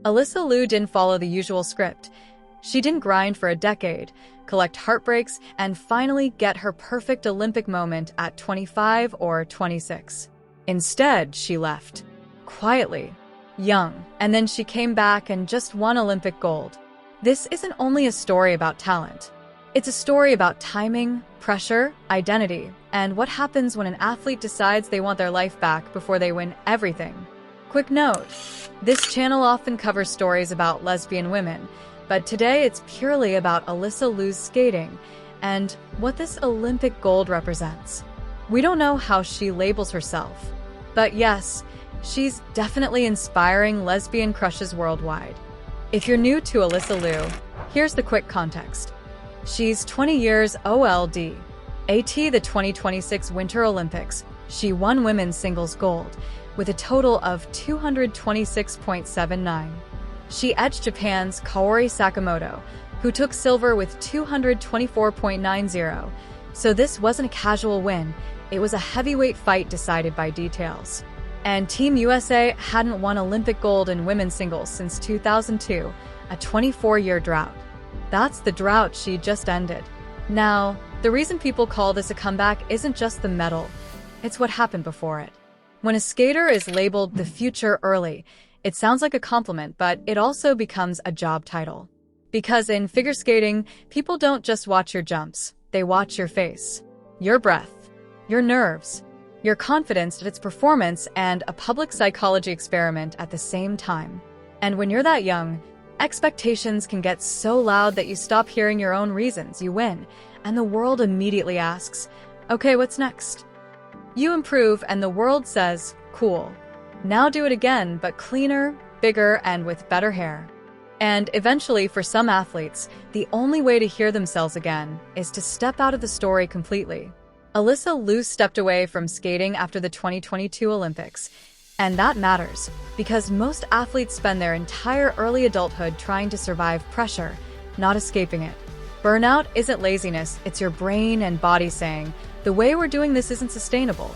Alysa Liu didn't follow the usual script. She didn't grind for a decade, collect heartbreaks, and finally get her perfect Olympic moment at 25 or 26. Instead, she left. Quietly. Young. And then she came back and just won Olympic gold. This isn't only a story about talent. It's a story about timing, pressure, identity, and what happens when an athlete decides they want their life back before they win everything. Quick note, this channel often covers stories about lesbian women, but today it's purely about Alysa Liu's skating and what this Olympic gold represents. We don't know how she labels herself, but yes, she's definitely inspiring lesbian crushes worldwide. If you're new to Alysa Liu, here's the quick context. She's 20 years old. At the 2026 Winter Olympics, she won women's singles gold with a total of 226.79. She edged Japan's Kaori Sakamoto, who took silver with 224.90. So this wasn't a casual win, it was a heavyweight fight decided by details. And Team USA hadn't won Olympic gold in women's singles since 2002, a 24-year drought. That's the drought she just ended. Now, the reason people call this a comeback isn't just the medal, it's what happened before it. When a skater is labeled the future early, it sounds like a compliment, but it also becomes a job title. Because in figure skating, people don't just watch your jumps, they watch your face, your breath, your nerves, your confidence at its performance, and a public psychology experiment at the same time. And when you're that young, expectations can get so loud that you stop hearing your own reasons. You win, and the world immediately asks, okay, what's next? You improve, and the world says, cool. Now do it again, but cleaner, bigger, and with better hair. And eventually, for some athletes, the only way to hear themselves again is to step out of the story completely. Alysa Liu stepped away from skating after the 2022 Olympics. And that matters, because most athletes spend their entire early adulthood trying to survive pressure, not escaping it. Burnout isn't laziness, it's your brain and body saying, the way we're doing this isn't sustainable.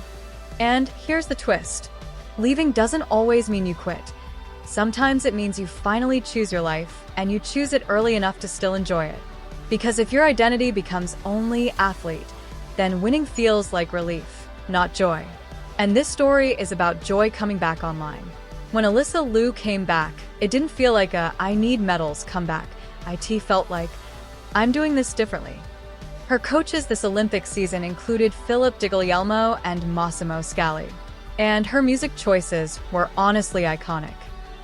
And here's the twist. Leaving doesn't always mean you quit. Sometimes it means you finally choose your life, and you choose it early enough to still enjoy it. Because if your identity becomes only athlete, then winning feels like relief, not joy. And this story is about joy coming back online. When Alysa Liu came back, it didn't feel like a I need medals comeback. It felt like, I'm doing this differently. Her coaches this Olympic season included Philip DiGuglielmo and Massimo Scali. And her music choices were honestly iconic.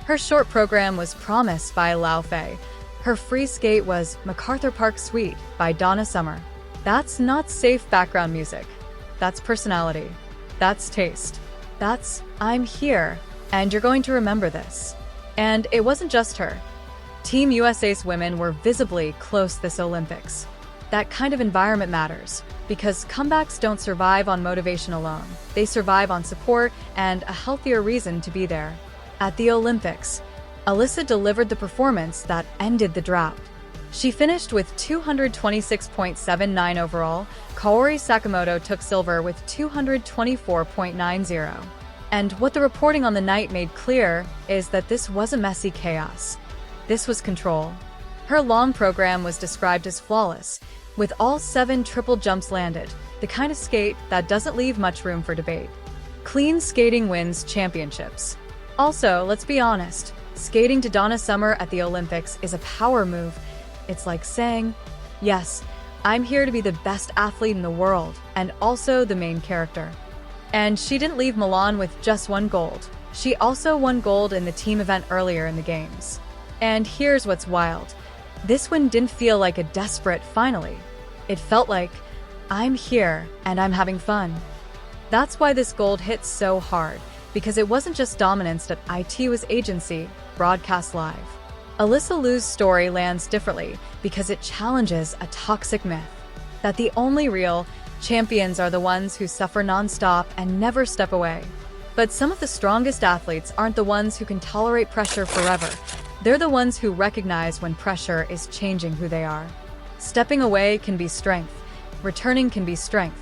Her short program was Promise by Lao Fei. Her free skate was MacArthur Park Suite by Donna Summer. That's not safe background music. That's personality. That's taste. That's I'm here, and you're going to remember this. And it wasn't just her. Team USA's women were visibly close this Olympics. That kind of environment matters, because comebacks don't survive on motivation alone. They survive on support and a healthier reason to be there. At the Olympics, Alysa delivered the performance that ended the drought. She finished with 226.79 overall. Kaori Sakamoto took silver with 224.90. And what the reporting on the night made clear is that this wasn't messy chaos. This was control. Her long program was described as flawless, with all 7 triple jumps landed, the kind of skate that doesn't leave much room for debate. Clean skating wins championships. Also, let's be honest, skating to Donna Summer at the Olympics is a power move. It's like saying, yes, I'm here to be the best athlete in the world, and also the main character. And she didn't leave Milan with just 1 gold. She also won gold in the team event earlier in the games. And here's what's wild. This win didn't feel like a desperate finally. It felt like, I'm here and I'm having fun. That's why this gold hit so hard, because it wasn't just dominance that it was agency, broadcast live. Alysa Liu's story lands differently because it challenges a toxic myth that the only real champions are the ones who suffer nonstop and never step away. But some of the strongest athletes aren't the ones who can tolerate pressure forever. They're the ones who recognize when pressure is changing who they are. Stepping away can be strength, returning can be strength,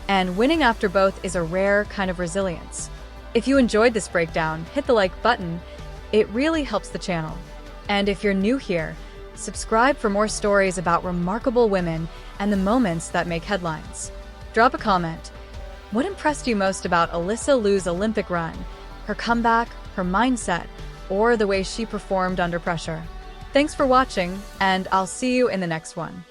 and winning after both is a rare kind of resilience. If you enjoyed this breakdown, hit the like button It really helps the channel. And if you're new here, subscribe for more stories about remarkable women and the moments that make headlines. Drop a comment. What impressed you most about Alysa Liu's Olympic run? Her comeback, her mindset, or the way she performed under pressure? Thanks for watching, and I'll see you in the next one.